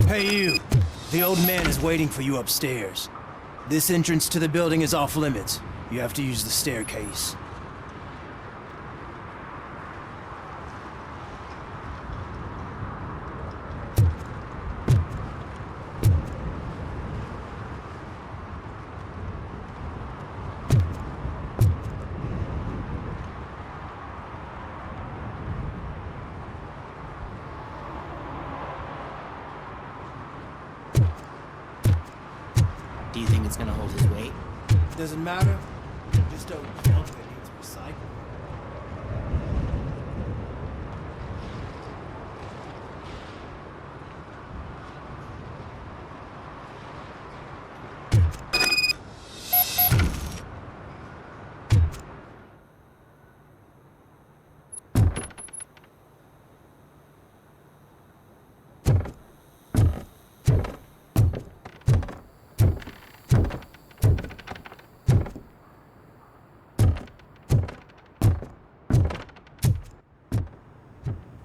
Hey you! The old man is waiting for you upstairs. This entrance to the building is off limits. You have to use the staircase. Do you think it's gonna hold his weight? Doesn't matter. Just don't jump it needs recycling.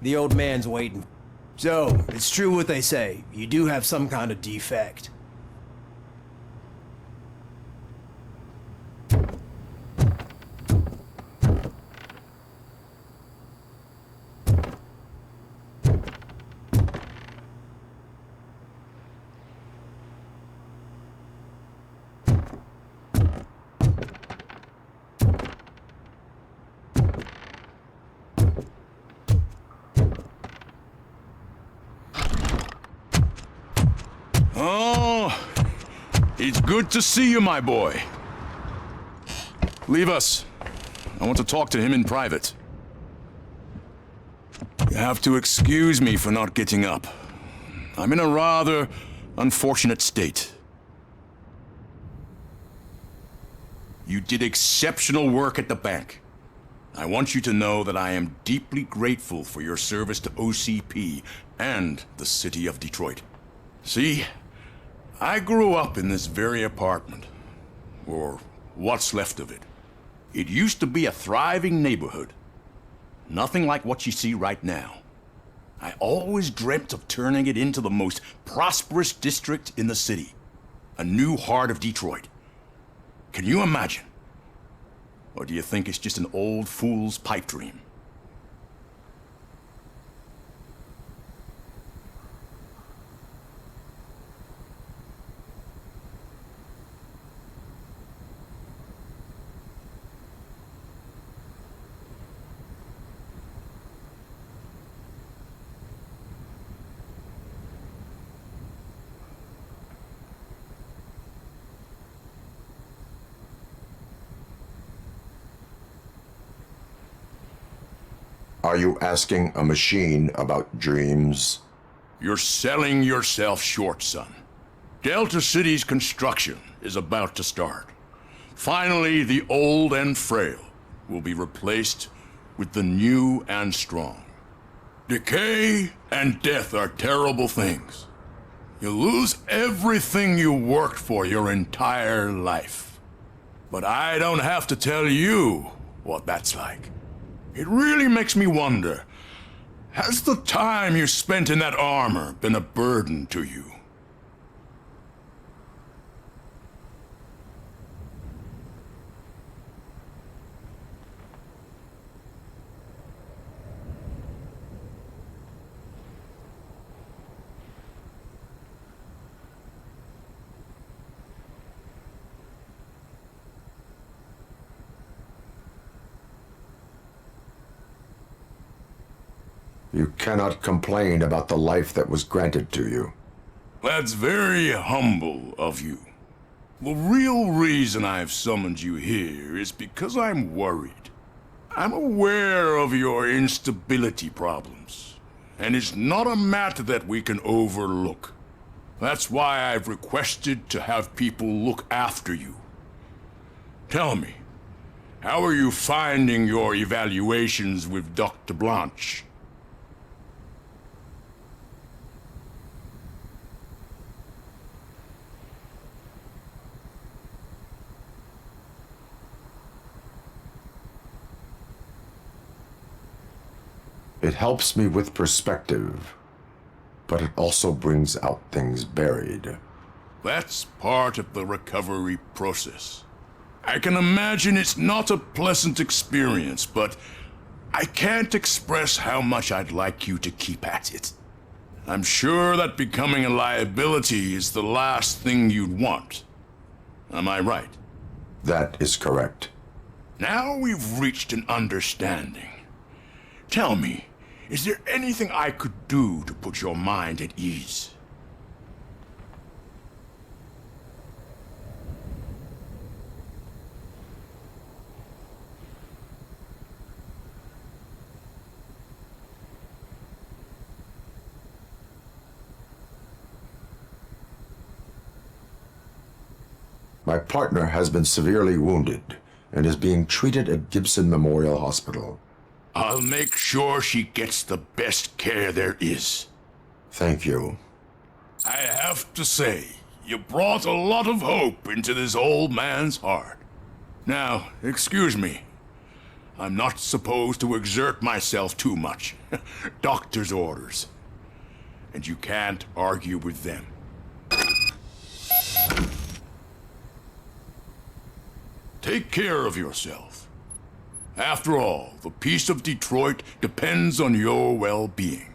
The old man's waiting. So, it's true what they say. You do have some kind of defect. Oh, it's good to see you, my boy. Leave us. I want to talk to him in private. You have to excuse me for not getting up. I'm in a rather unfortunate state. You did exceptional work at the bank. I want you to know that I am deeply grateful for your service to OCP and the city of Detroit. See? I grew up in this very apartment, or what's left of it. It used to be a thriving neighborhood. Nothing like what you see right now. I always dreamt of turning it into the most prosperous district in the city. A new heart of Detroit. Can you imagine? Or do you think it's just an old fool's pipe dream? Are you asking a machine about dreams? You're selling yourself short, son. Delta City's construction is about to start. Finally, the old and frail will be replaced with the new and strong. Decay and death are terrible things. You lose everything you worked for your entire life. But I don't have to tell you what that's like. It really makes me wonder, has the time you spent in that armor been a burden to you? You cannot complain about the life that was granted to you. That's very humble of you. The real reason I've summoned you here is because I'm worried. I'm aware of your instability problems, and it's not a matter that we can overlook. That's why I've requested to have people look after you. Tell me, how are you finding your evaluations with Dr. Blanche? It helps me with perspective. but it also brings out things buried. That's part of the recovery process. I can imagine it's not a pleasant experience, but I can't express how much I'd like you to keep at it. I'm sure that becoming a liability is the last thing you'd want. Am I right? That is correct. Now we've reached an understanding. Tell me, is there anything I could do to put your mind at ease? My partner has been severely wounded and is being treated at Gibson Memorial Hospital. I'll make sure she gets the best care there is. Thank you. I have to say, you brought a lot of hope into this old man's heart. Now, excuse me. I'm not supposed to exert myself too much. Doctor's orders. And you can't argue with them. Take care of yourself. After all, the peace of Detroit depends on your well-being.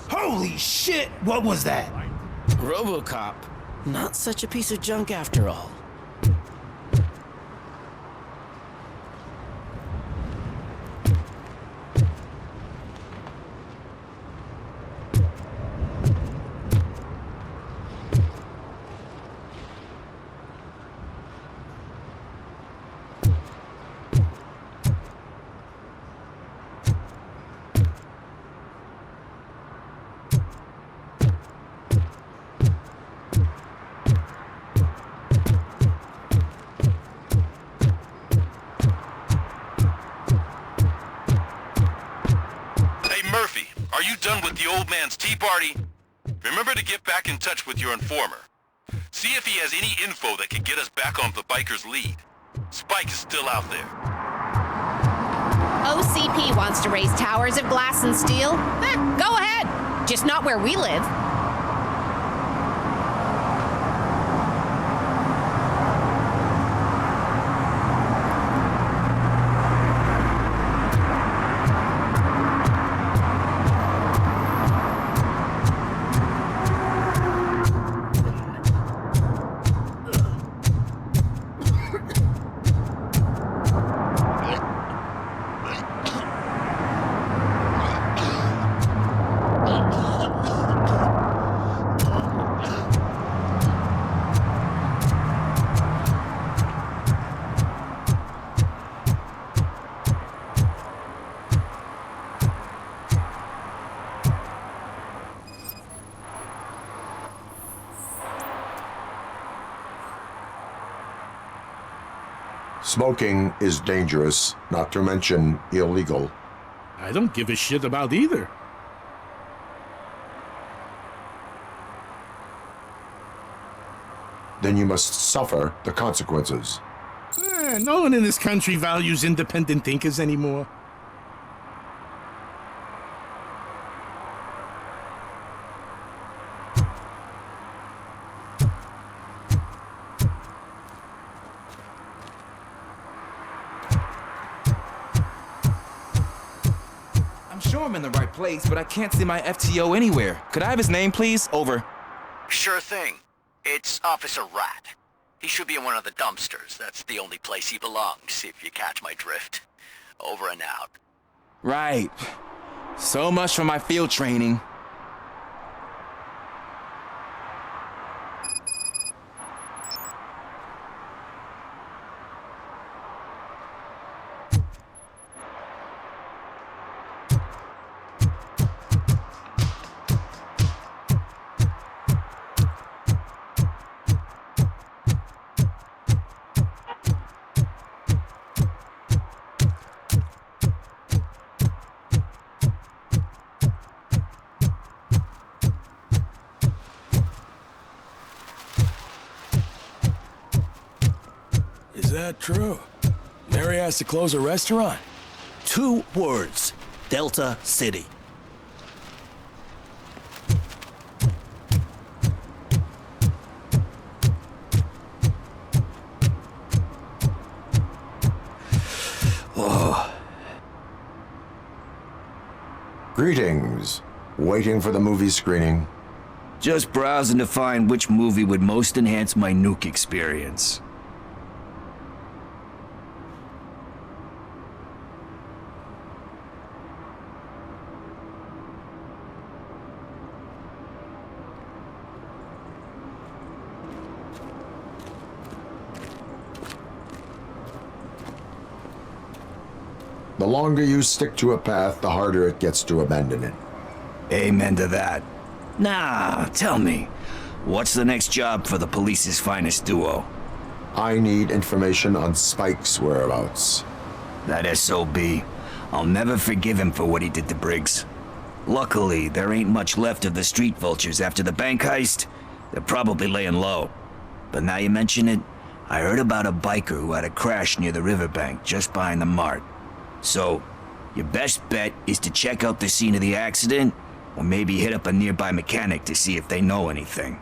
Holy shit! What was that? Robocop. Not such a piece of junk after all. Murphy, are you done with the old man's tea party? Remember to get back in touch with your informer. See if he has any info that could get us back on the biker's lead. Spike is still out there. OCP wants to raise towers of glass and steel? Go ahead. Just not where we live. Smoking is dangerous, not to mention illegal. I don't give a shit about either. Then you must suffer the consequences. No one in this country values independent thinkers anymore. I'm sure I'm in the right place, but I can't see my FTO anywhere. Could I have his name, please? Over. Sure thing. It's Officer Rat. He should be in one of the dumpsters. That's the only place he belongs, if you catch my drift. Over and out. Right. So much for my field training. that true? Mary has to close a restaurant? 2 words. Delta City. Greetings. Waiting for the movie screening. Just browsing to find which movie would most enhance my nuke experience. The longer you stick to a path, the harder it gets to abandon it. Amen to that. Now, tell me, what's the next job for the police's finest duo? I need information on Spike's whereabouts. That SOB. I'll never forgive him for what he did to Briggs. Luckily, there ain't much left of the street vultures after the bank heist. They're probably laying low. But now you mention it, I heard about a biker who had a crash near the riverbank just behind the mart. So, your best bet is to check out the scene of the accident, or maybe hit up a nearby mechanic to see if they know anything.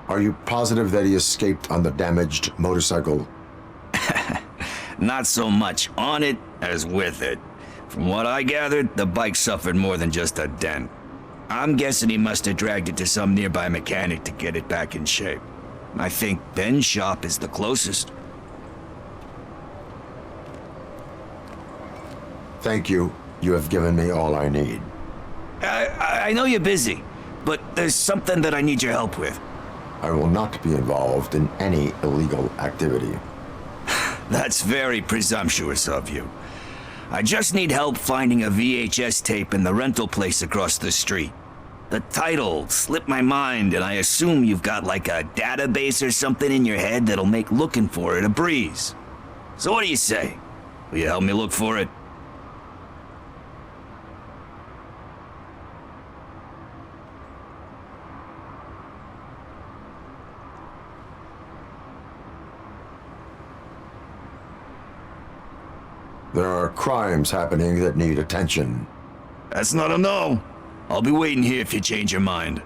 Are you positive that he escaped on the damaged motorcycle? Not so much on it as with it. From what I gathered, the bike suffered more than just a dent. I'm guessing he must have dragged it to some nearby mechanic to get it back in shape. I think Ben's shop is the closest. Thank you. You have given me all I need. I know you're busy, but there's something that I need your help with. I will not be involved in any illegal activity. That's very presumptuous of you. I just need help finding a VHS tape in the rental place across the street. The title slipped my mind, and I assume you've got like a database or something in your head that'll make looking for it a breeze. So what do you say? Will you help me look for it? There are crimes happening that need attention. That's not a no. I'll be waiting here if you change your mind.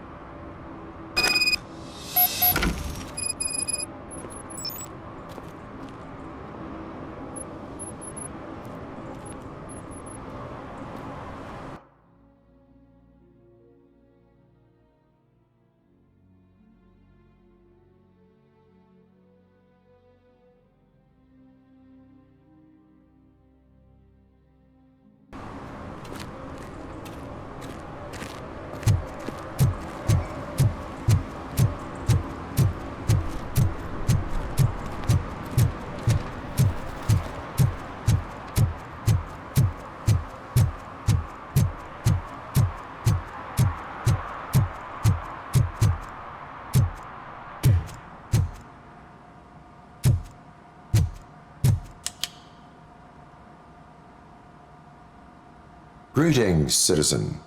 Greetings, citizen.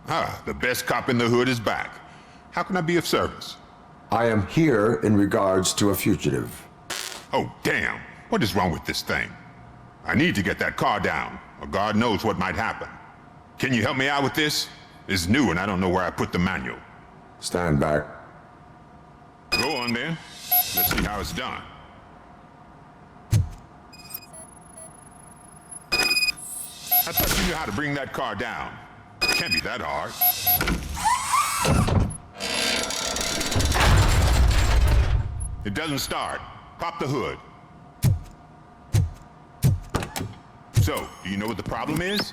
Ah, the best cop in the hood is back. How can I be of service? I am here in regards to a fugitive. Oh, damn. What is wrong with this thing? I need to get that car down, or God knows what might happen. Can you help me out with this? It's new and I don't know where I put the manual. Stand back. Go on then. Let's see how it's done. I thought you knew how to bring that car down. Can't be that hard. It doesn't start. Pop the hood. So, do you know what the problem is?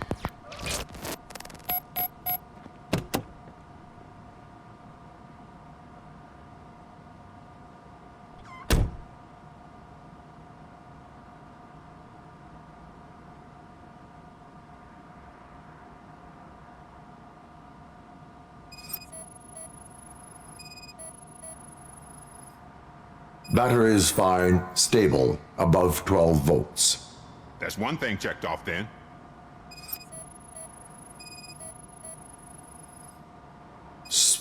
Battery is fine, stable, above 12 volts. That's one thing checked off then.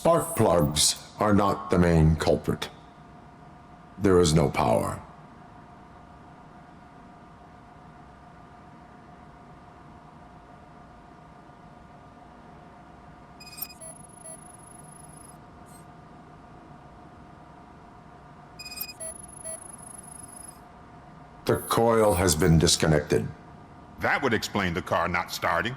Spark plugs are not the main culprit. There is no power. The coil has been disconnected. That would explain the car not starting.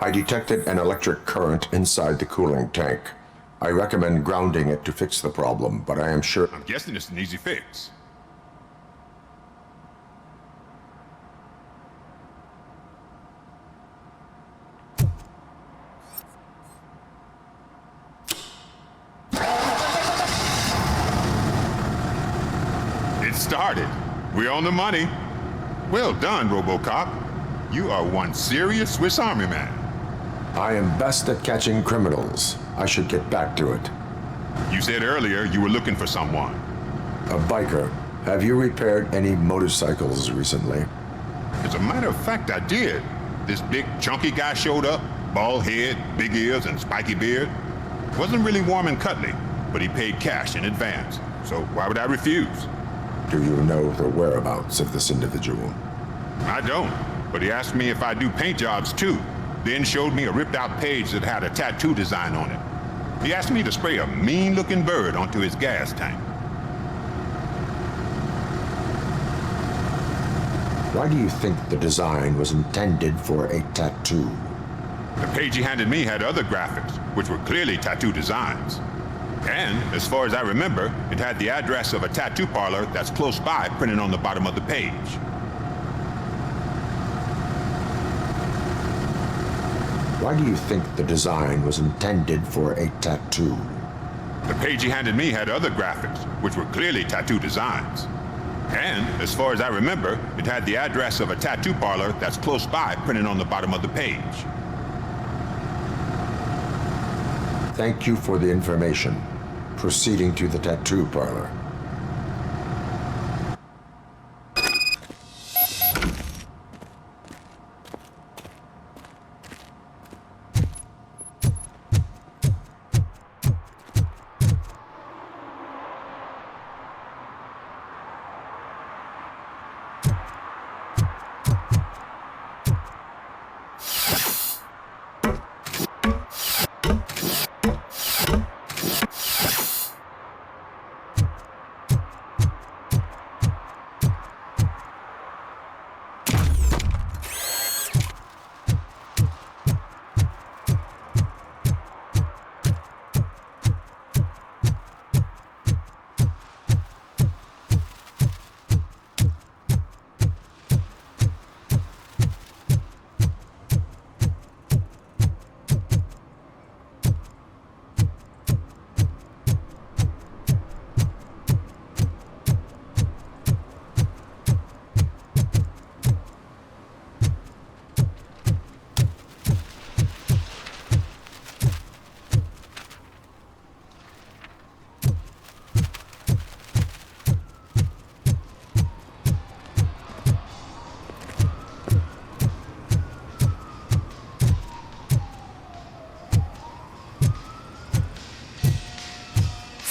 I detected an electric current inside the cooling tank. I recommend grounding it to fix the problem, but I am sure... I'm guessing it's an easy fix. It started. We're on the money. Well done, Robocop. You are one serious Swiss Army man. I am best at catching criminals. I should get back to it. You said earlier you were looking for someone. A biker. Have you repaired any motorcycles recently? As a matter of fact, I did. This big, chunky guy showed up. Bald head, big ears, and spiky beard. Wasn't really warm and cuddly, but he paid cash in advance. So why would I refuse? Do you know the whereabouts of this individual? I don't, but he asked me if I do paint jobs too. Then showed me a ripped-out page that had a tattoo design on it. He asked me to spray a mean-looking bird onto his gas tank. Why do you think the design was intended for a tattoo? The page he handed me had other graphics, which were clearly tattoo designs. And, as far as I remember, it had the address of a tattoo parlor that's close by printed on the bottom of the page. Why do you think the design was intended for a tattoo? The page he handed me had other graphics, which were clearly tattoo designs. And, as far as I remember, it had the address of a tattoo parlor that's close by printed on the bottom of the page. Thank you for the information. Proceeding to the tattoo parlor.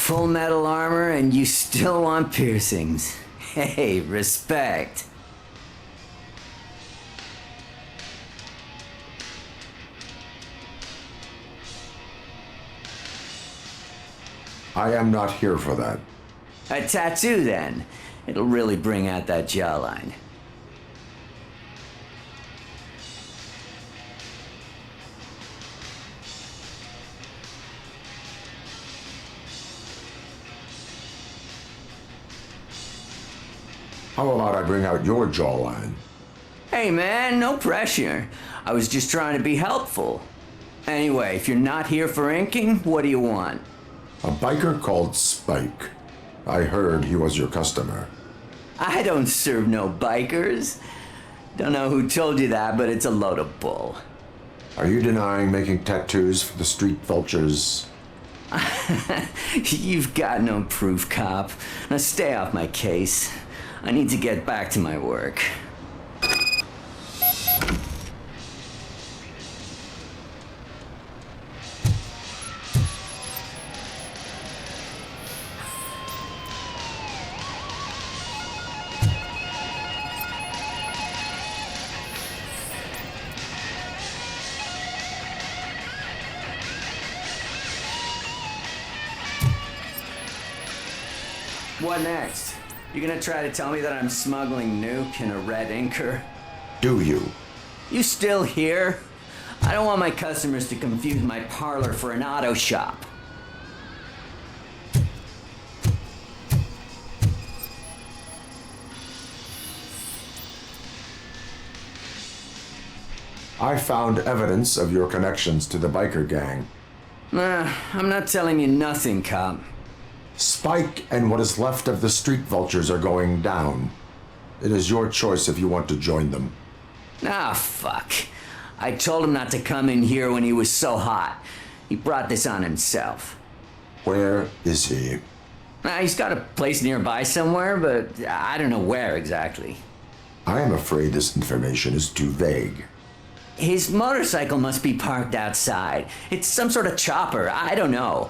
Full metal armor and you still want piercings. Hey, respect. I am not here for that. A tattoo, then. It'll really bring out that jawline. How about I bring out your jawline? Hey man, no pressure. I was just trying to be helpful. Anyway, if you're not here for inking, what do you want? A biker called Spike. I heard he was your customer. I don't serve no bikers. Don't know who told you that, but it's a load of bull. Are you denying making tattoos for the street vultures? You've got no proof, cop. Now stay off my case. I need to get back to my work. What next? You gonna try to tell me that I'm smuggling nuke in a red inker? Do you? You still here? I don't want my customers to confuse my parlor for an auto shop. I found evidence of your connections to the biker gang. I'm not telling you nothing, cop. Spike and what is left of the street vultures are going down. It is your choice if you want to join them. Ah, fuck. I told him not to come in here when he was so hot. He brought this on himself. Where is he? He's got a place nearby somewhere, but I don't know where exactly. I am afraid this information is too vague. His motorcycle must be parked outside. It's some sort of chopper. I don't know.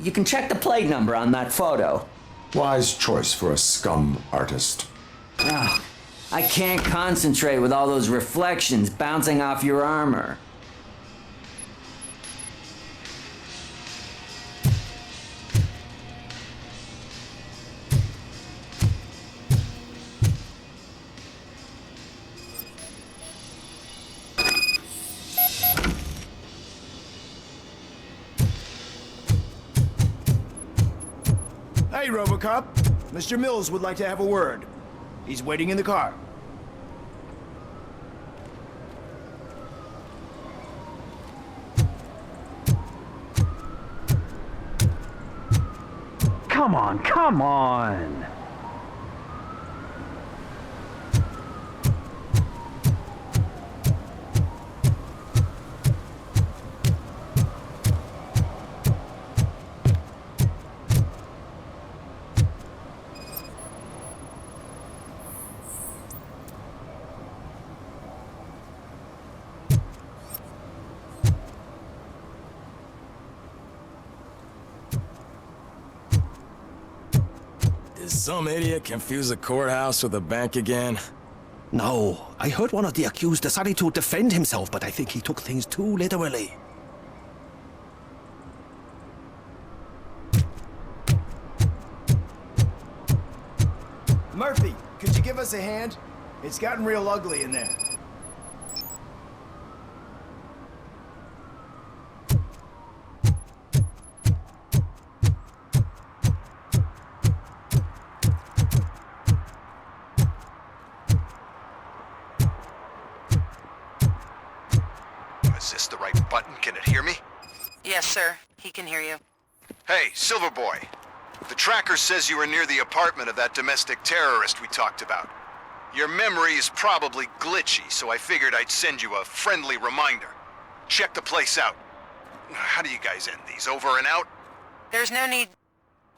You can check the plate number on that photo. Wise choice for a scum artist. Oh, I can't concentrate with all those reflections bouncing off your armor. Hey, Robocop. Mr. Mills would like to have a word. He's waiting in the car. Come on, come on! Did some idiot confuse the courthouse with a bank again? No, I heard one of the accused decided to defend himself, but I think he took things too literally. Murphy, could you give us a hand? It's gotten real ugly in there. Is this the right button? Can it hear me? Yes, sir. He can hear you. Hey, Silverboy. The tracker says you were near the apartment of that domestic terrorist we talked about. Your memory is probably glitchy, so I figured I'd send you a friendly reminder. Check the place out. How do you guys end these? Over and out? There's no need...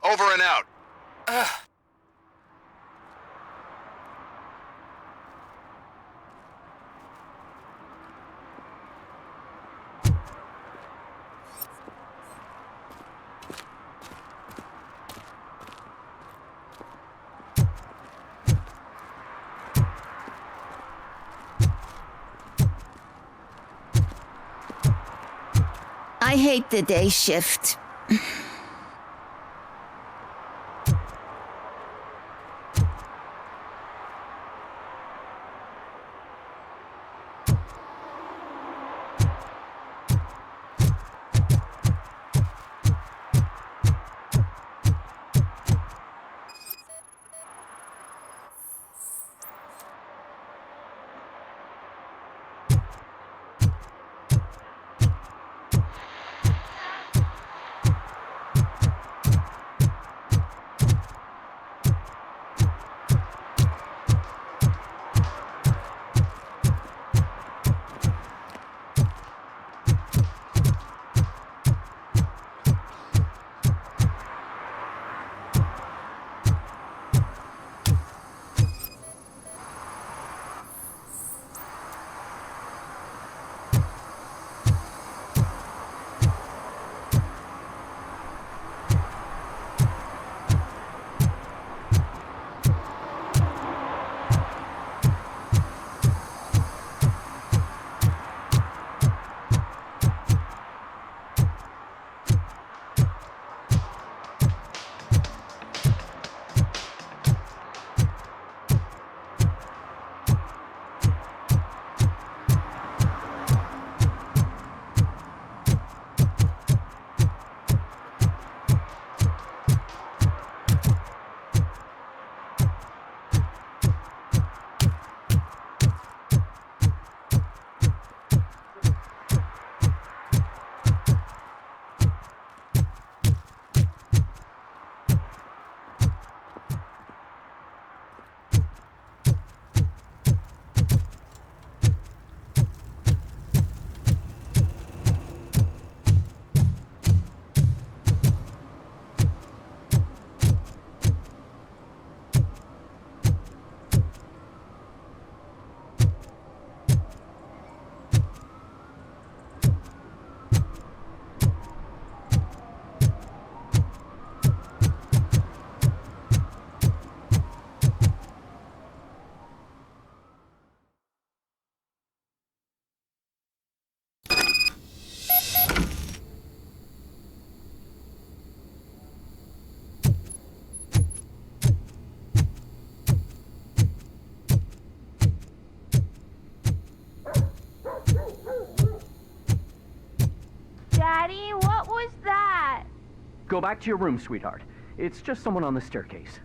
Over and out. Ugh. I hate the day shift. Go back to your room, sweetheart. It's just someone on the staircase.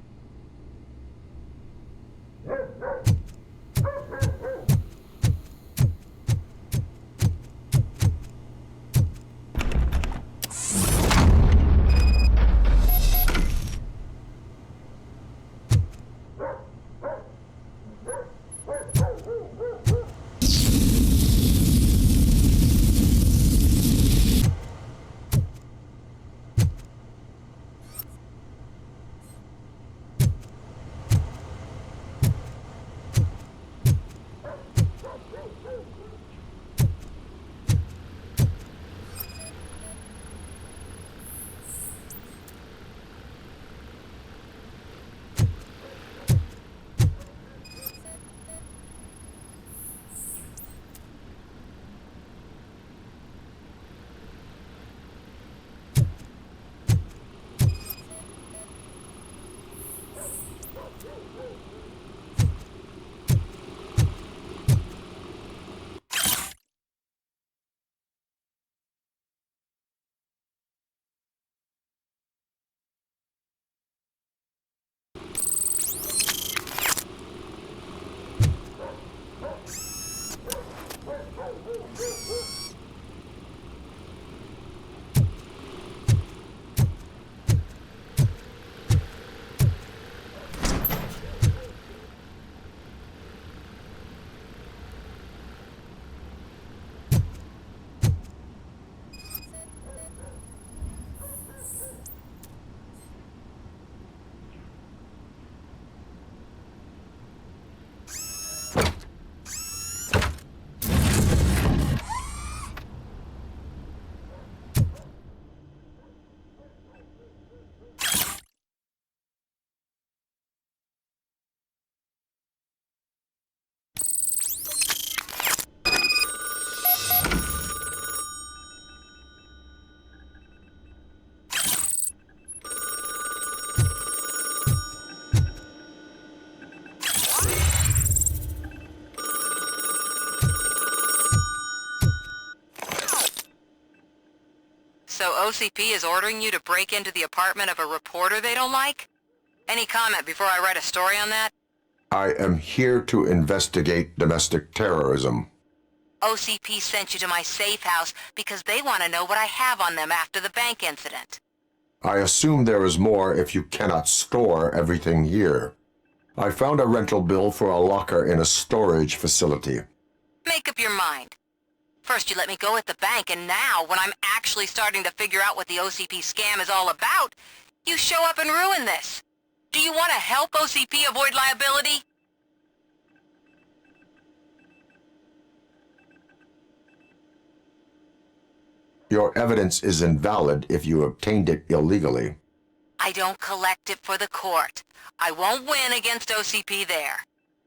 So OCP is ordering you to break into the apartment of a reporter they don't like? Any comment before I write a story on that? I am here to investigate domestic terrorism. OCP sent you to my safe house because they want to know what I have on them after the bank incident. I assume there is more if you cannot store everything here. I found a rental bill for a locker in a storage facility. Make up your mind. First you let me go at the bank, and now, when I'm actually starting to figure out what the OCP scam is all about, you show up and ruin this. Do you want to help OCP avoid liability? Your evidence is invalid if you obtained it illegally. I don't collect it for the court. I won't win against OCP there.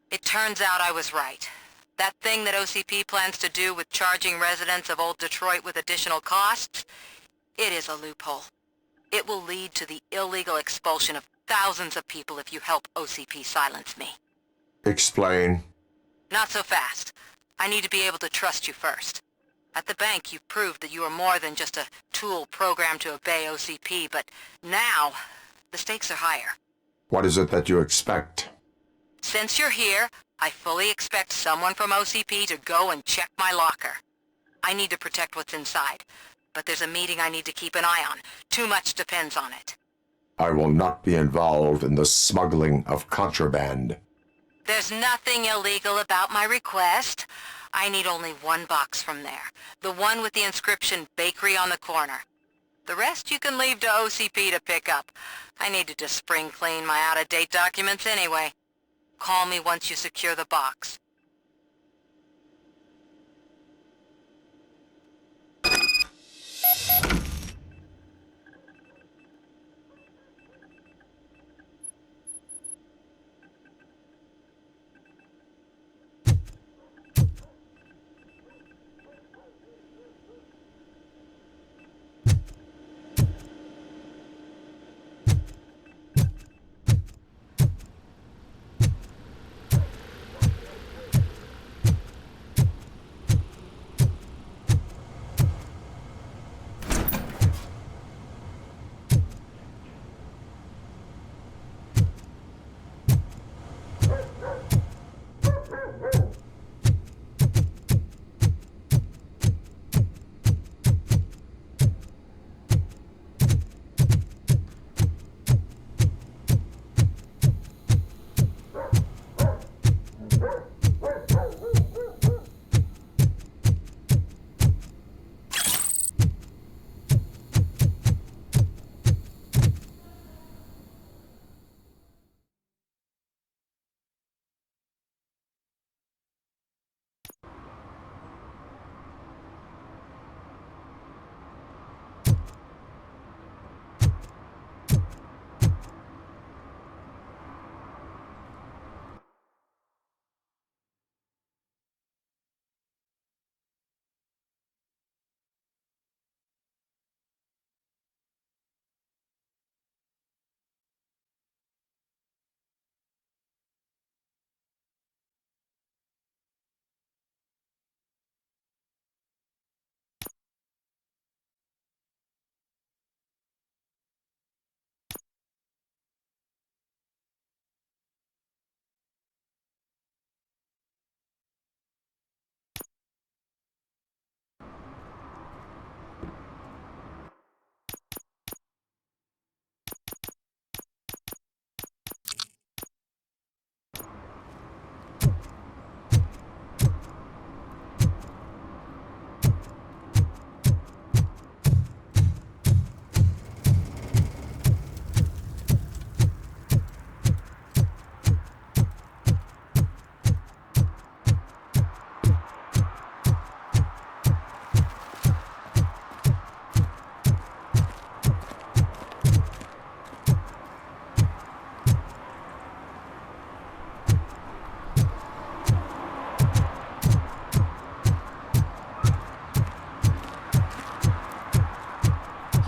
It turns out I was right. That thing that OCP plans to do with charging residents of Old Detroit with additional costs, it is a loophole. It will lead to the illegal expulsion of thousands of people if you help OCP silence me. Explain. Not so fast. I need to be able to trust you first. At the bank, you proved that you are more than just a tool programmed to obey OCP, but now, the stakes are higher. What is it that you expect? Since you're here, I fully expect someone from OCP to go and check my locker. I need to protect what's inside, but there's a meeting I need to keep an eye on. Too much depends on it. I will not be involved in the smuggling of contraband. There's nothing illegal about my request. I need only one box from there. The one with the inscription Bakery on the corner. The rest you can leave to OCP to pick up. I needed to spring clean my out-of-date documents anyway. Call me once you secure the box.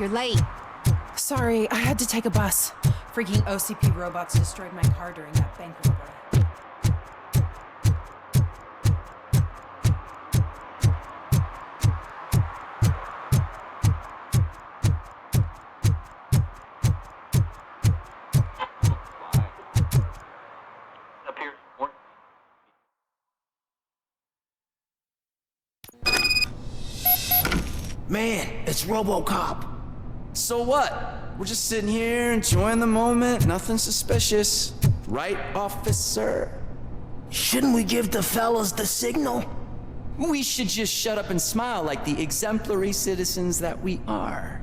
You're late. Sorry, I had to take a bus. Freaking OCP robots destroyed my car during that bank robbery. Man, it's Robocop. So what? We're just sitting here enjoying the moment, nothing suspicious. Right, officer? Shouldn't we give the fellas the signal? We should just shut up and smile like the exemplary citizens that we are.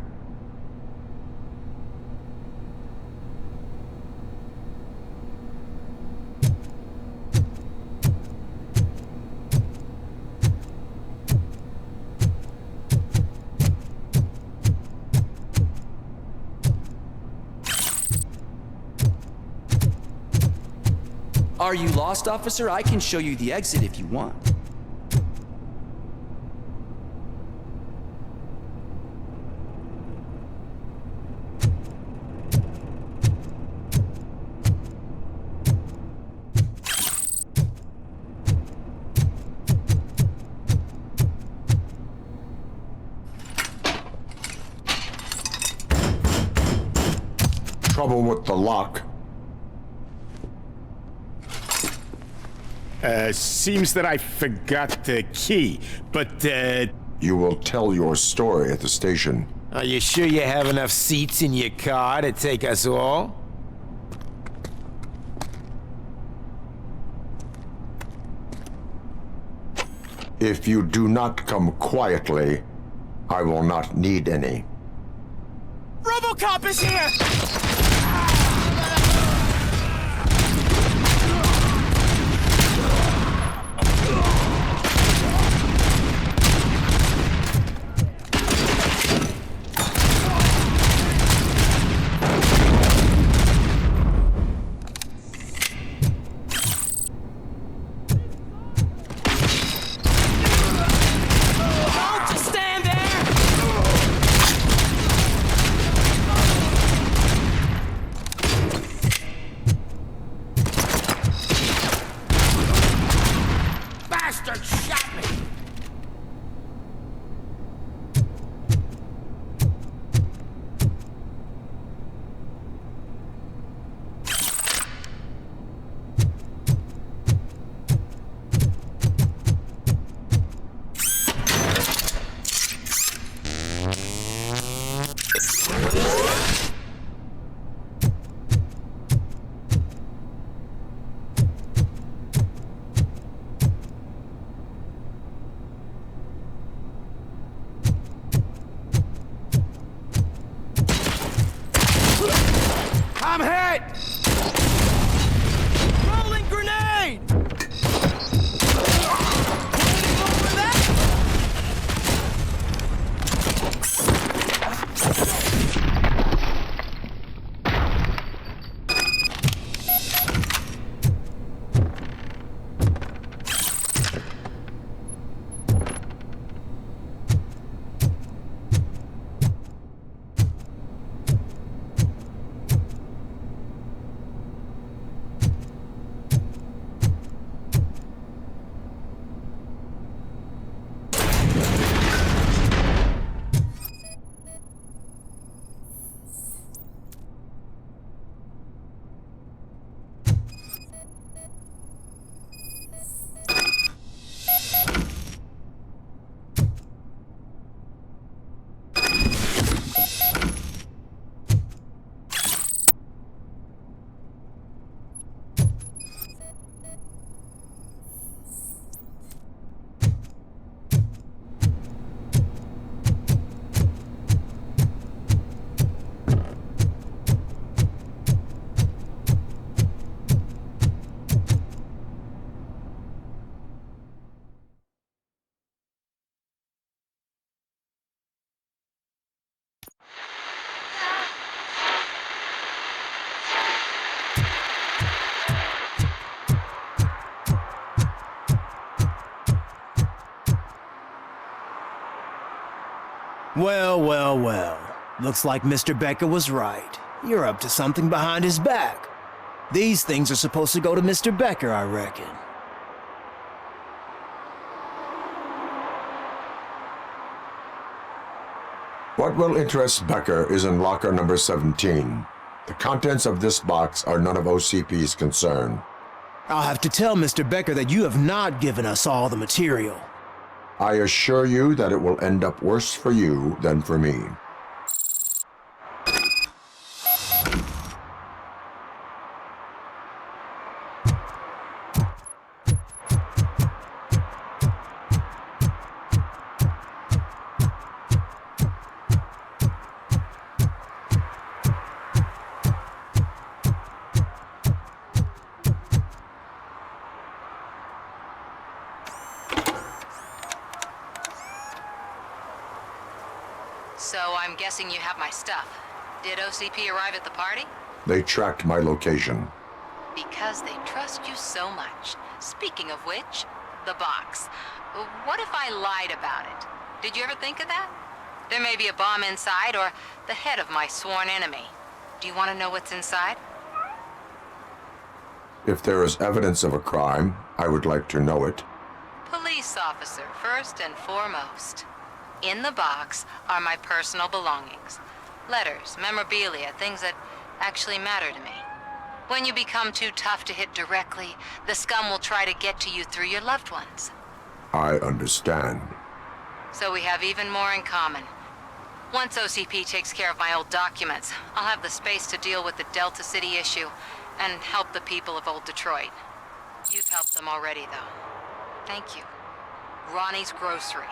Are you lost, officer? I can show you the exit if you want. Trouble with the lock. Seems that I forgot the key, but, You will tell your story at the station. Are you sure you have enough seats in your car to take us all? If you do not come quietly, I will not need any. Robocop is here! I'm hit! Rolling grenade! Well, well, well. Looks like Mr. Becker was right. You're up to something behind his back. These things are supposed to go to Mr. Becker, I reckon. What will interest Becker is in locker number 17. The contents of this box are none of OCP's concern. I'll have to tell Mr. Becker that you have not given us all the material. I assure you that it will end up worse for you than for me. So I'm guessing you have my stuff. Did OCP arrive at the party? They tracked my location. Because they trust you so much. Speaking of which, the box. What if I lied about it? Did you ever think of that? There may be a bomb inside or the head of my sworn enemy. Do you want to know what's inside? If there is evidence of a crime, I would like to know it. Police officer, first and foremost. In the box are my personal belongings. Letters, memorabilia, things that actually matter to me. When you become too tough to hit directly, the scum will try to get to you through your loved ones. I understand. So we have even more in common. Once OCP takes care of my old documents, I'll have the space to deal with the Delta City issue and help the people of Old Detroit. You've helped them already, though. Thank you. Ronnie's Grocery.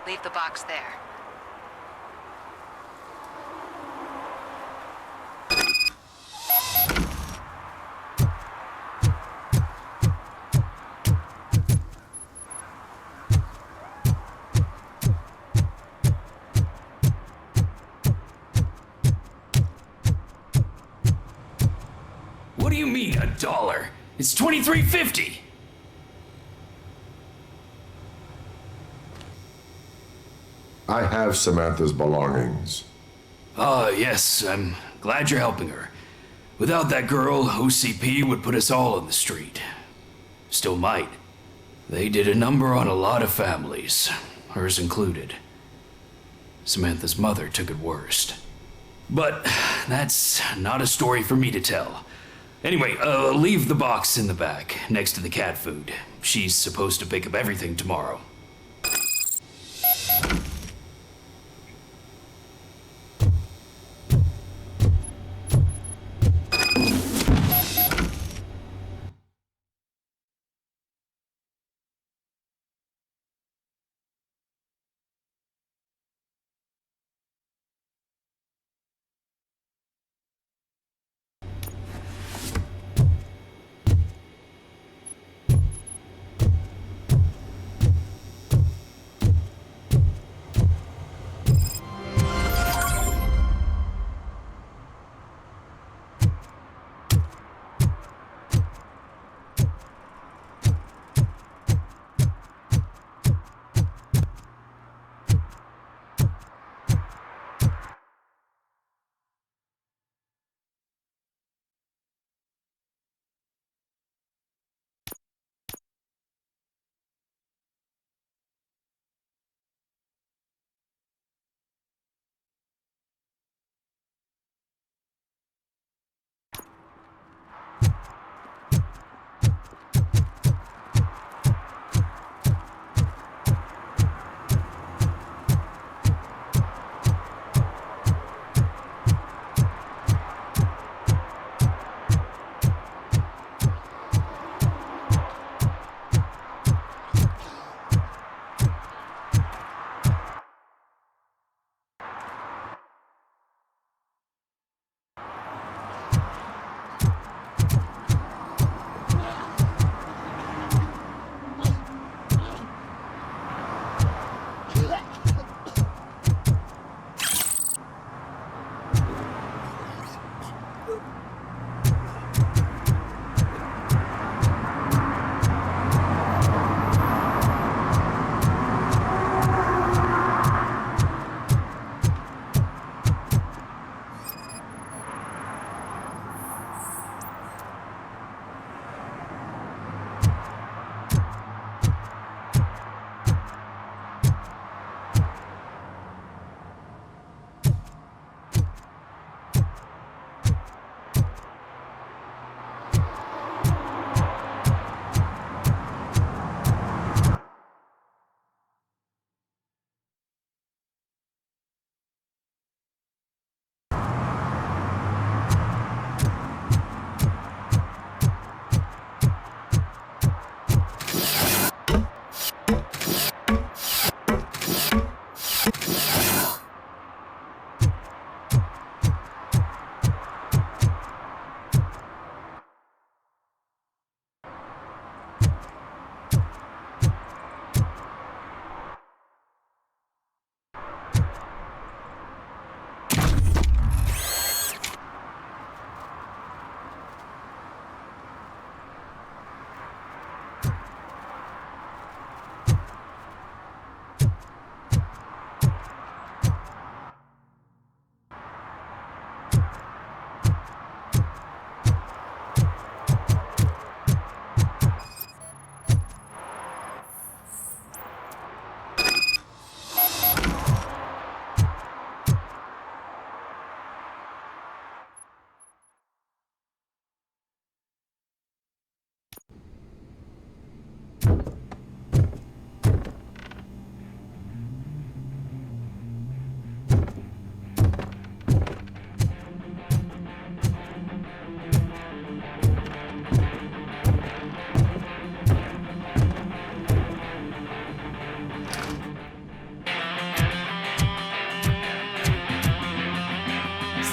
Leave the box there. What do you mean, $1? It's $23.50. I have Samantha's belongings. Ah, yes, I'm glad you're helping her. Without that girl, OCP would put us all on the street. Still might. They did a number on a lot of families, hers included. Samantha's mother took it worst. But that's not a story for me to tell. Anyway, leave the box in the back, next to the cat food. She's supposed to pick up everything tomorrow.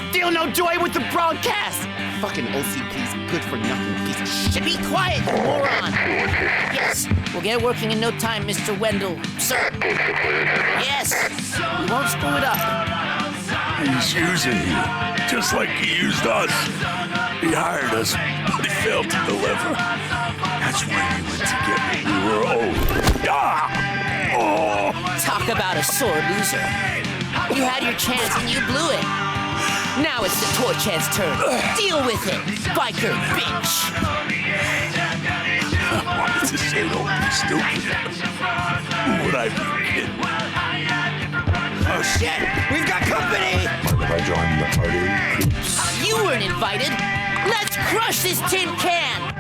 Still no joy with the broadcast! Fucking OCP's good-for-nothing piece of shit. Be quiet, you moron! Yes, we'll get it working in no time, Mr. Wendell. Sir! Yes! We won't screw it up. He's using you, just like he used us. He hired us, but he failed to deliver. That's when he went to get me. We were old. Talk about a sore loser. You had your chance and you blew it. Now it's the toy chance turn. Deal with it, biker bitch. I wanted to say don't be stupid. Who would I be kidding? Oh shit, we've got company! Mind if I join the party? You weren't invited. Let's crush this tin can!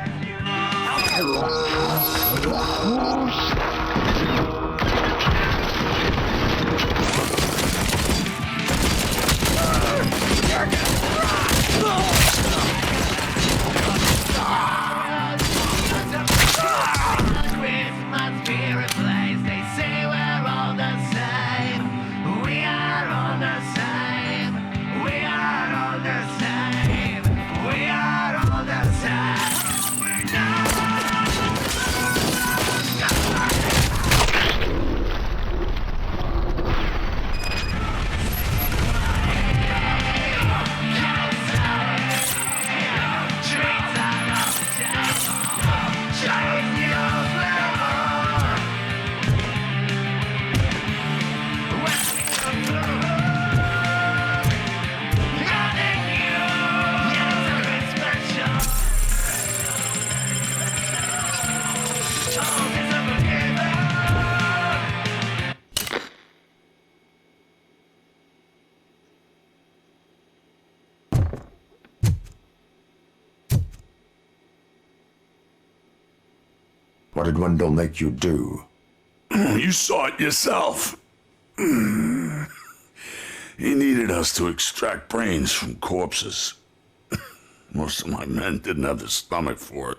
What did Wendell make you do? You saw it yourself. He needed us to extract brains from corpses. Most of my men didn't have the stomach for it.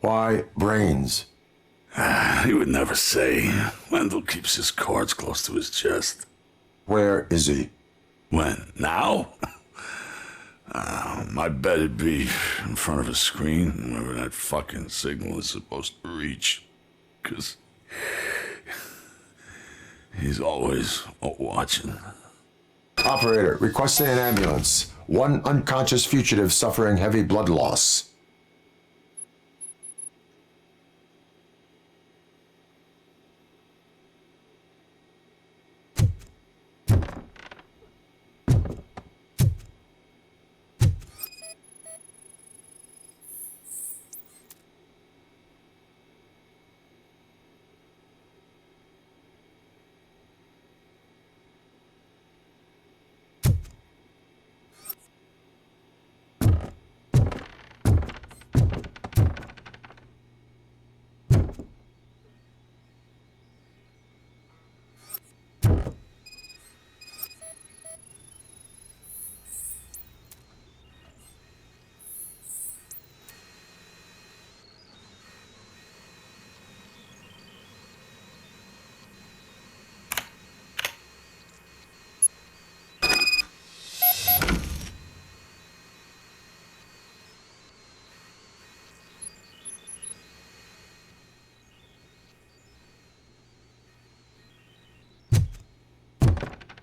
Why brains? He would never say. Wendell keeps his cards close to his chest. Where is he? When? Now? I bet it'd be in front of a screen, wherever that fucking signal is supposed to reach. 'Cause he's always watching. Operator, requesting an ambulance. One unconscious fugitive suffering heavy blood loss.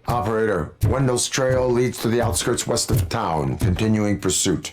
Operator, Wendell's trail leads to the outskirts west of town. Continuing pursuit.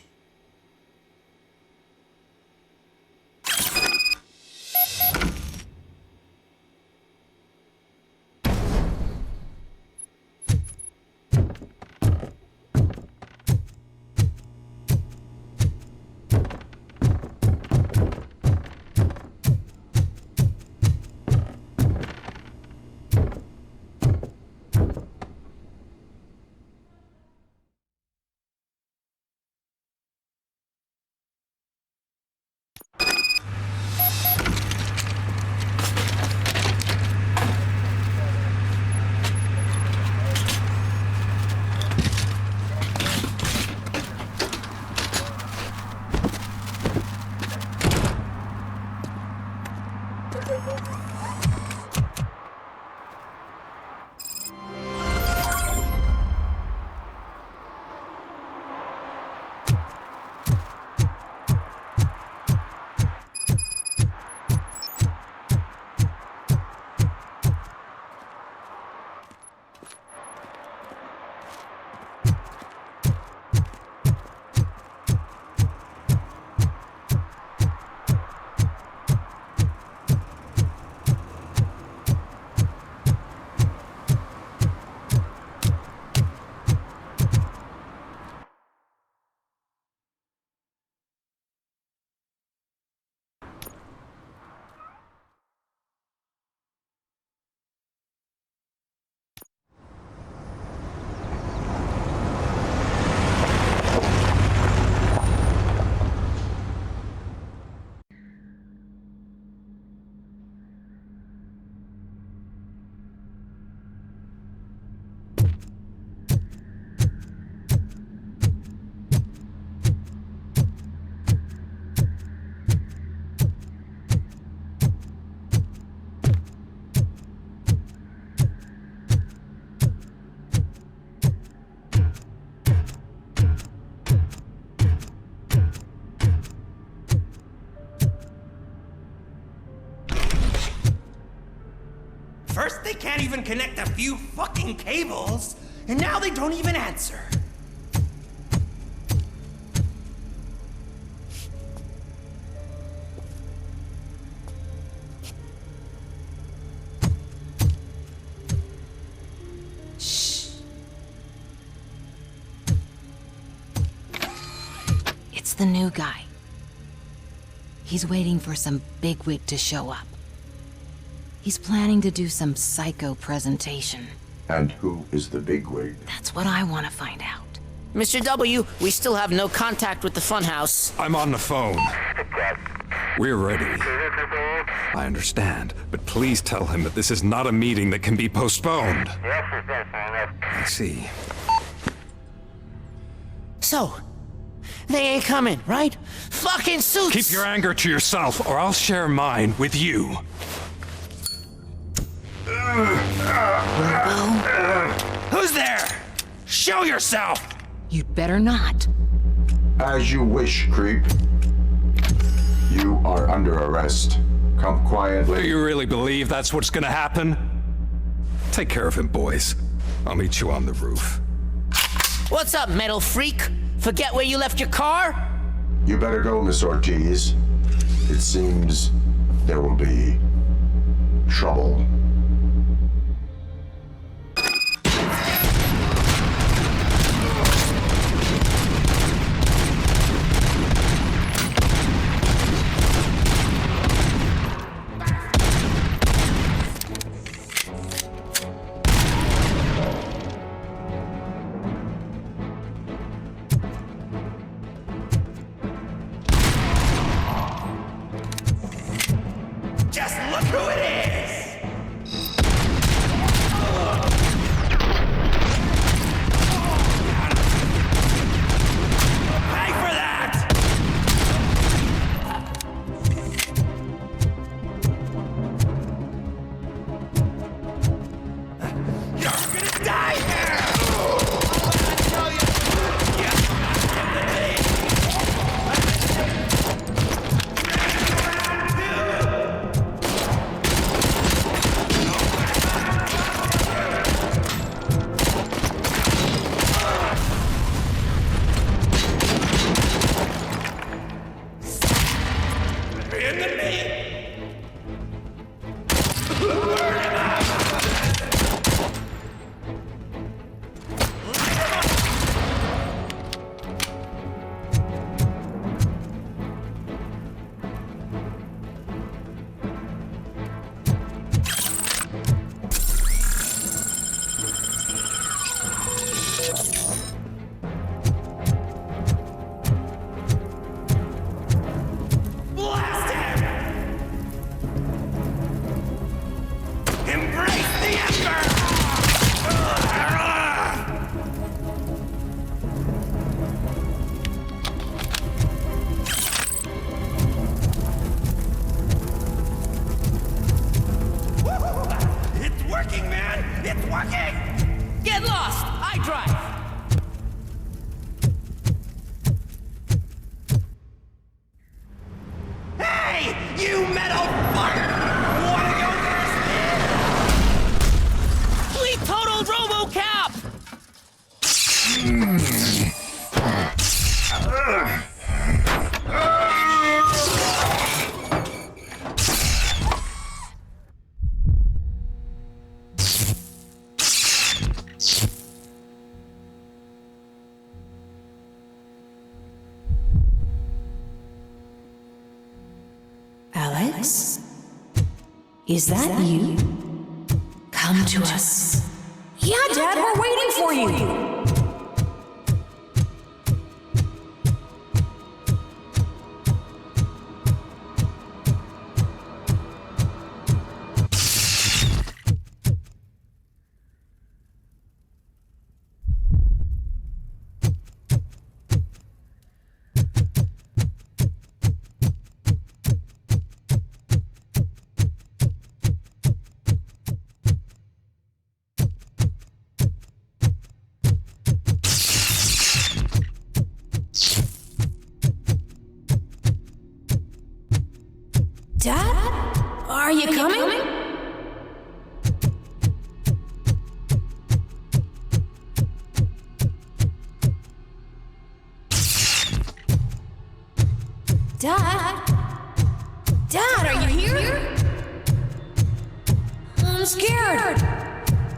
First, they can't even connect a few fucking cables, and now they don't even answer. Shh. It's the new guy. He's waiting for some bigwig to show up. He's planning to do some psycho presentation. And who is the bigwig? That's what I want to find out. Mr. W, we still have no contact with the funhouse. I'm on the phone. We're ready. I understand, but please tell him that this is not a meeting that can be postponed. I see. So, they ain't coming, right? Fucking suits! Keep your anger to yourself, or I'll share mine with you. Who's there? Show yourself! You'd better not. As you wish, creep. You are under arrest. Come quietly. Do you really believe that's what's gonna happen? Take care of him, boys. I'll meet you on the roof. What's up, metal freak? Forget where you left your car? You better go, Miss Ortiz. It seems there will be trouble. Just look who it is! Pay for that! You're gonna die here! Fucking get lost! I drive! Hey, you metal fuck! Wanna go first? We totaled Robocop! Alex? Is that you? Come to us. Yeah, Dad, we're waiting for you! Dad? Are you coming? Dad? Dad, are you here? I'm scared.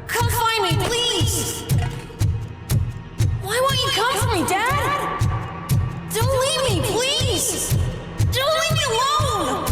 Come find me, please. Why won't you come for me, Dad? Don't leave me, please. Don't leave me alone.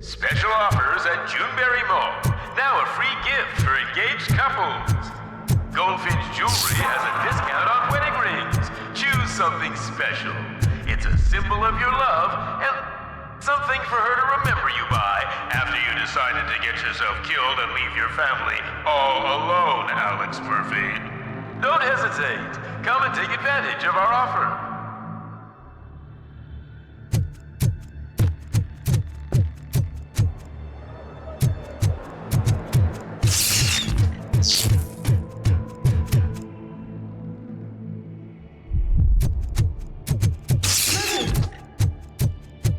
Special offers at Juneberry Mall. Now a free gift for engaged couples. Goldfinch Jewelry has a discount on wedding rings. Choose something special. It's a symbol of your love and something for her to remember you by after you decided to get yourself killed and leave your family all alone, Alex Murphy. Don't hesitate. Come and take advantage of our offer.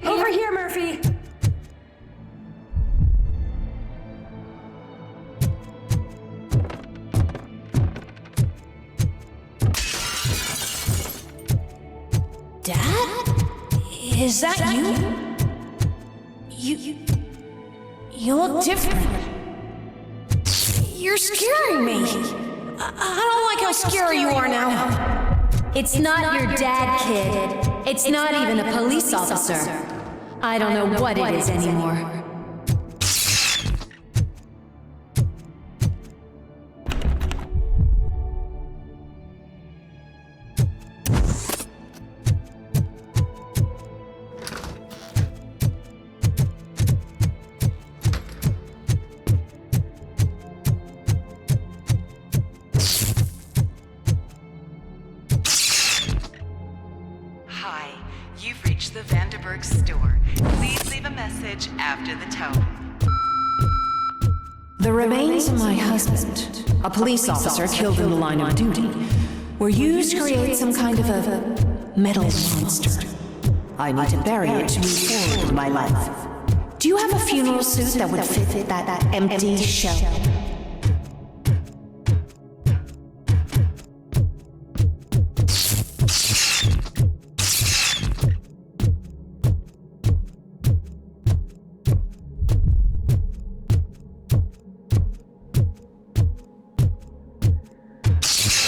Over here, Murphy! Dad? Is that you? You look different. You're scaring me. I don't like how scary you are now. It's not your dad, kid. It's not even a police officer. I don't know what it is anymore. Hi, you've reached the Vanderburg store. Please leave a message after the tone. The remains of my husband, a police officer killed in the line of duty, were used to create some kind of a metal monster. I need to bury it to move forward with my life. Do you have a funeral suit that would fit that empty shell?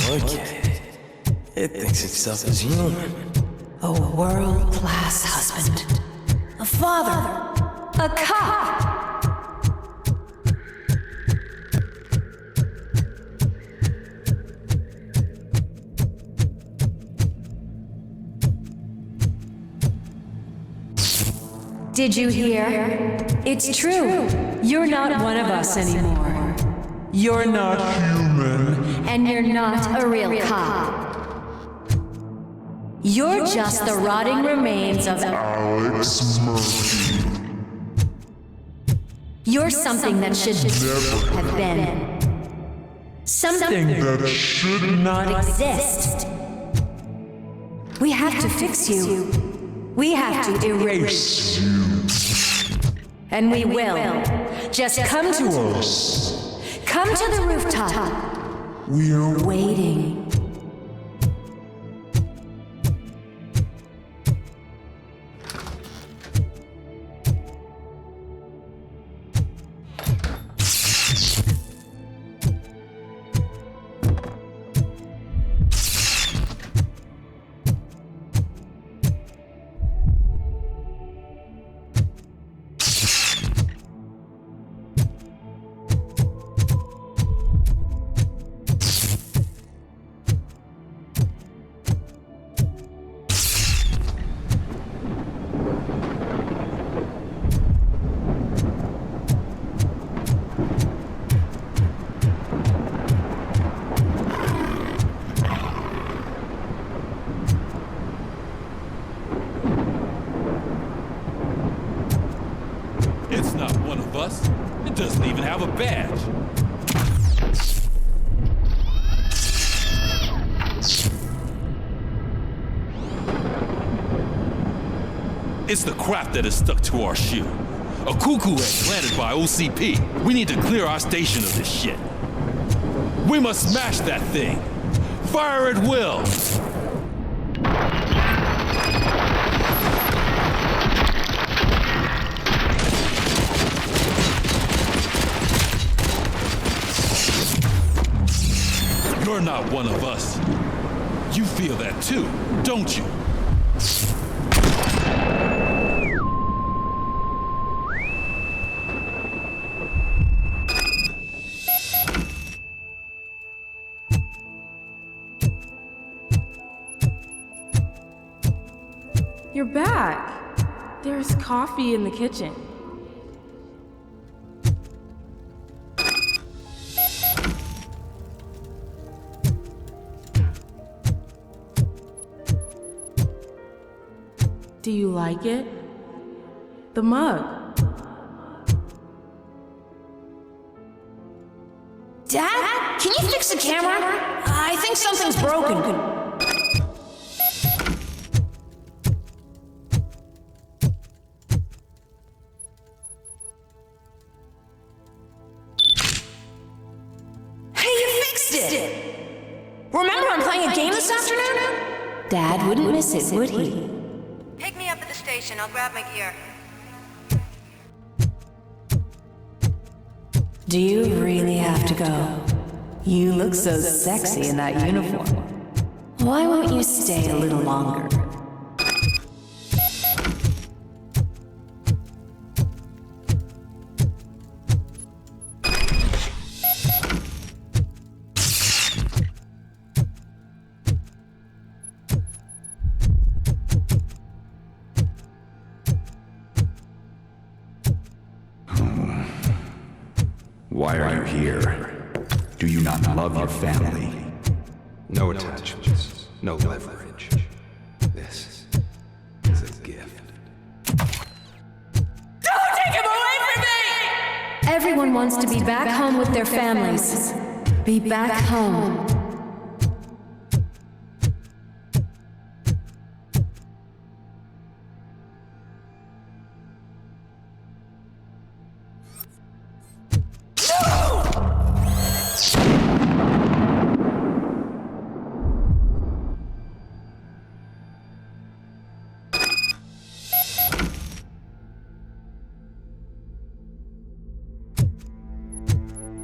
Look at it. It thinks itself as human. A world-class husband. A father. A cop. Did you hear? It's true. You're not one of us anymore. You're not human. And you're not a real cop. You're just the rotting remains of Alex Murphy. You're something that should never have been. Something that should not exist. We have to fix you. We have to erase you. And we will. Just come to us. Come to the rooftop. We're waiting. It's not one of us. It doesn't even have a badge. It's the crap that is stuck to our shoe. A cuckoo egg planted by OCP. We need to clear our station of this shit. We must smash that thing. Fire at will. You're not one of us. You feel that too, don't you? You're back. There's coffee in the kitchen. Do you like it? The mug. Dad? Can you fix the camera? I think something's broken. Hey, you fixed it! Remember I'm playing a game this afternoon? Dad wouldn't miss it, would he? Pick me up at the station. I'll grab my gear. Do you really have to go? You look so sexy in that uniform. Why won't you stay a little longer? Why are you here? Do you not love your family? No attachments, no leverage. This is a gift. Don't take him away from me! Everyone wants to be back home with their families. Be back home.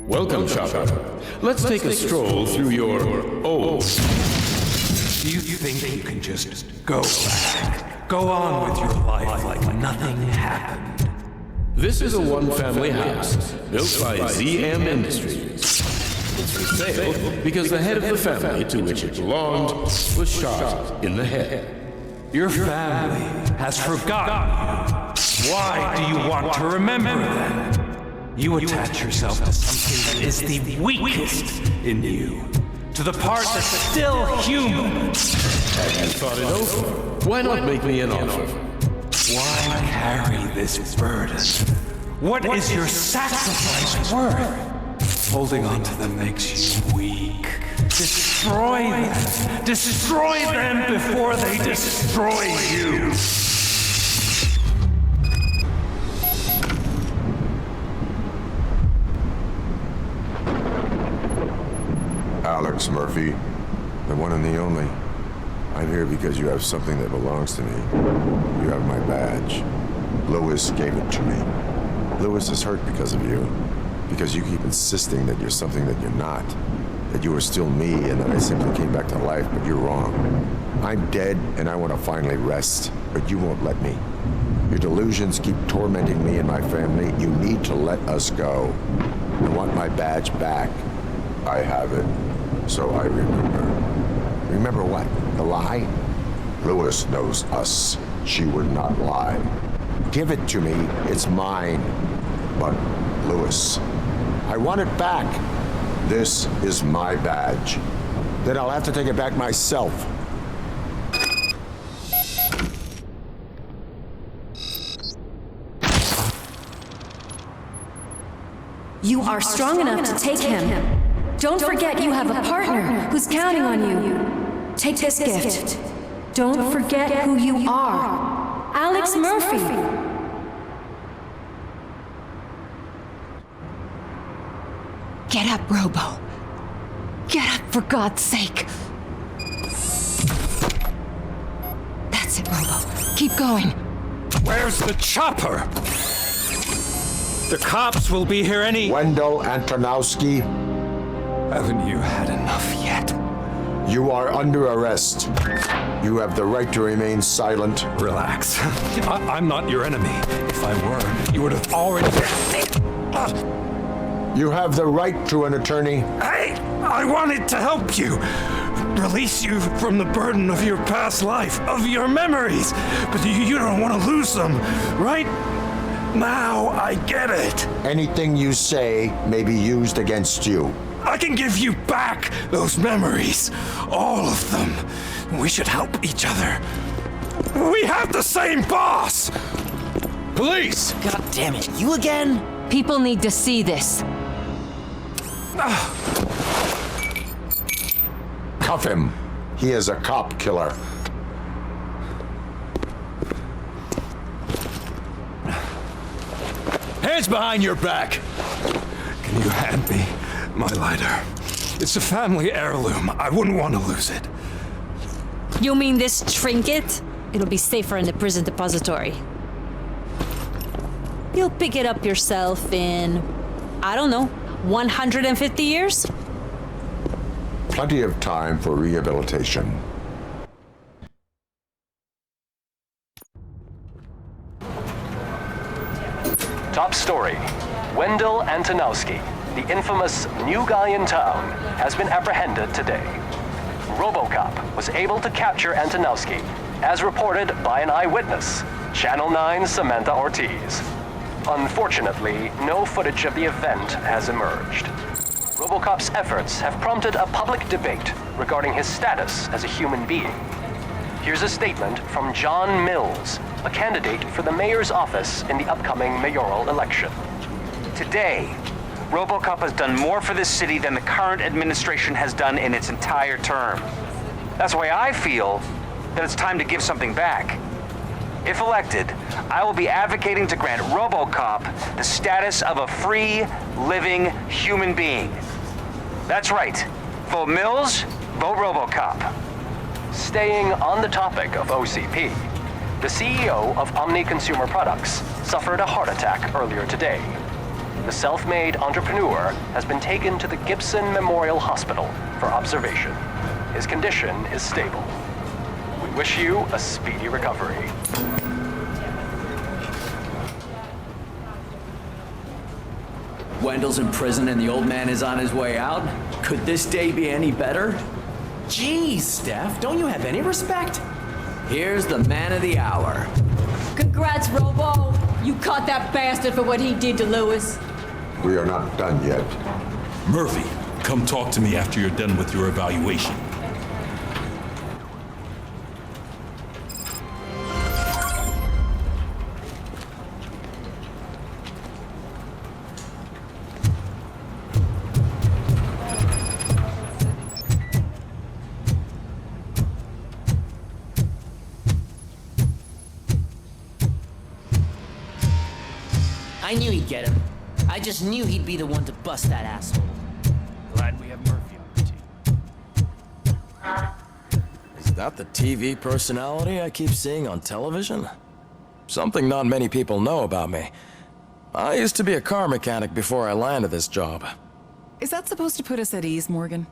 Welcome, Chopper. let's take a stroll through your old... Do you think you can just go back? Go on with your life like nothing happened? This is a one-family house built by ZM Industries. It's for sale because the head of the family to which it belonged was shot in the head. Your family has forgotten you. Why do you want to remember them? You attach yourself to something that is the weakest in you. To the part that's still human. Have you thought it over? Why not make me an offer? Why carry this burden? What is your sacrifice worth? Holding on to them makes you weak. Destroy them! Destroy them before they destroy you! Alex Murphy, the one and the only. I'm here because you have something that belongs to me. You have my badge. Lewis gave it to me. Lewis is hurt because of you. Because you keep insisting that you're something that you're not. That you are still me and that I simply came back to life, but you're wrong. I'm dead and I want to finally rest, but you won't let me. Your delusions keep tormenting me and my family. You need to let us go. I want my badge back. I have it. So I remember. Remember what? The lie? Lewis knows us. She would not lie. Give it to me. It's mine. But, Lewis, I want it back. This is my badge. Then I'll have to take it back myself. You are strong enough to take him. Don't forget you have a partner who's counting on you. Take this gift. Don't forget who you are. Alex Murphy. Get up, Robo. Get up, for God's sake. That's it, Robo. Keep going. Where's the chopper? The cops will be here any... Wendell Antonowski. Haven't you had enough yet? You are under arrest. You have the right to remain silent. Relax. I'm not your enemy. If I were, you would have already... You have the right to an attorney. I wanted to help you. Release you from the burden of your past life, of your memories. But you don't want to lose them, right? Now I get it. Anything you say may be used against you. I can give you back those memories. All of them. We should help each other. We have the same boss! Police! God damn it, you again? People need to see this. Cuff him. He is a cop killer. Hands behind your back! Can you hand me my lighter? It's a family heirloom. I wouldn't want to lose it. You mean this trinket? It'll be safer in the prison depository. You'll pick it up yourself in, I don't know, 150 years? Plenty of time for rehabilitation. Top story. Wendell Antonowski, the infamous new guy in town, has been apprehended today. Robocop was able to capture Antonowski, as reported by an eyewitness, Channel 9's Samantha Ortiz. Unfortunately, no footage of the event has emerged. Robocop's efforts have prompted a public debate regarding his status as a human being. Here's a statement from John Mills, a candidate for the mayor's office in the upcoming mayoral election. Today, Robocop has done more for this city than the current administration has done in its entire term. That's why I feel that it's time to give something back. If elected, I will be advocating to grant Robocop the status of a free, living human being. That's right. Vote Mills, vote Robocop. Staying on the topic of OCP, the CEO of Omni Consumer Products suffered a heart attack earlier today. The self-made entrepreneur has been taken to the Gibson Memorial Hospital for observation. His condition is stable. We wish you a speedy recovery. Wendell's in prison and the old man is on his way out? Could this day be any better? Jeez, Steph, don't you have any respect? Here's the man of the hour. Congrats, Robo! You caught that bastard for what he did to Lewis. We are not done yet. Murphy, come talk to me after you're done with your evaluation. I knew he'd get him. I just knew he'd be the one to bust that asshole. Glad we have Murphy on the team. Is that the TV personality I keep seeing on television? Something not many people know about me. I used to be a car mechanic before I landed this job. Is that supposed to put us at ease, Morgan?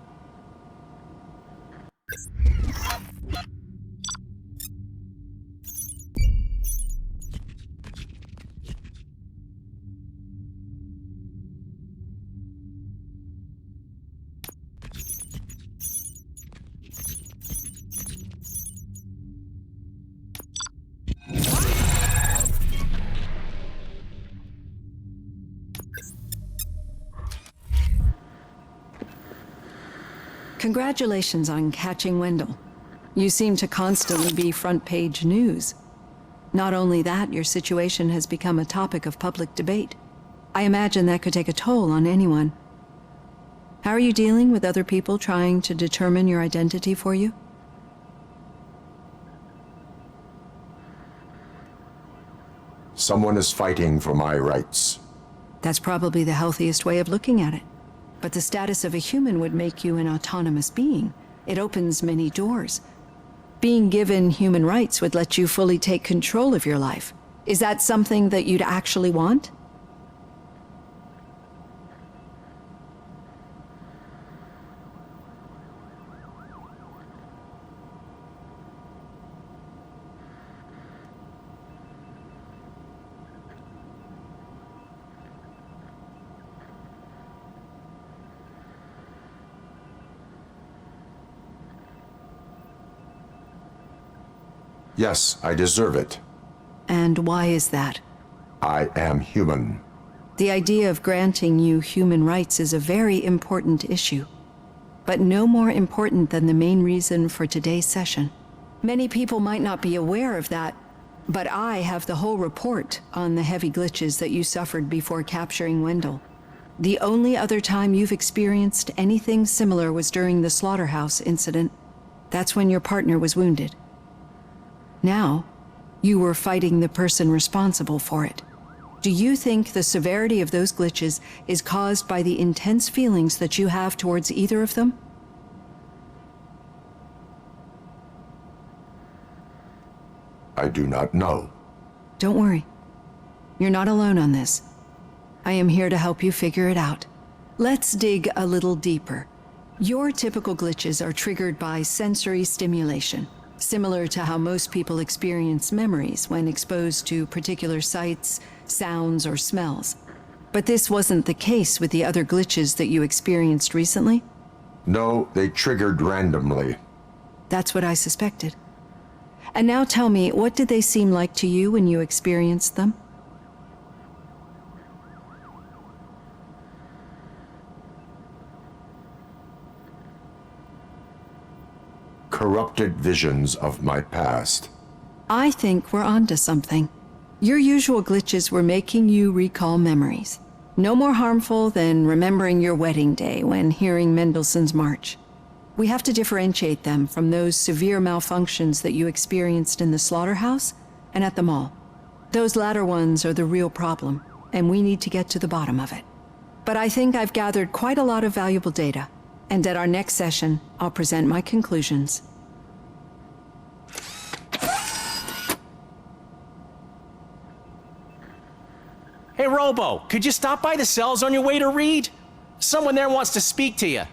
Congratulations on catching Wendell. You seem to constantly be front-page news. Not only that, your situation has become a topic of public debate. I imagine that could take a toll on anyone. How are you dealing with other people trying to determine your identity for you? Someone is fighting for my rights. That's probably the healthiest way of looking at it. But the status of a human would make you an autonomous being. It opens many doors. Being given human rights would let you fully take control of your life. Is that something that you'd actually want? Yes, I deserve it. And why is that? I am human. The idea of granting you human rights is a very important issue, but no more important than the main reason for today's session. Many people might not be aware of that, but I have the whole report on the heavy glitches that you suffered before capturing Wendell. The only other time you've experienced anything similar was during the slaughterhouse incident. That's when your partner was wounded. Now, you were fighting the person responsible for it. Do you think the severity of those glitches is caused by the intense feelings that you have towards either of them? I do not know. Don't worry. You're not alone on this. I am here to help you figure it out. Let's dig a little deeper. Your typical glitches are triggered by sensory stimulation, similar to how most people experience memories when exposed to particular sights, sounds, or smells. But this wasn't the case with the other glitches that you experienced recently? No, they triggered randomly. That's what I suspected. And now tell me, what did they seem like to you when you experienced them? Corrupted visions of my past. I think we're onto something. Your usual glitches were making you recall memories. No more harmful than remembering your wedding day when hearing Mendelssohn's March. We have to differentiate them from those severe malfunctions that you experienced in the slaughterhouse and at the mall. Those latter ones are the real problem, and we need to get to the bottom of it. But I think I've gathered quite a lot of valuable data, and at our next session, I'll present my conclusions. Hey, Robo, could you stop by the cells on your way to Reed? Someone there wants to speak to you.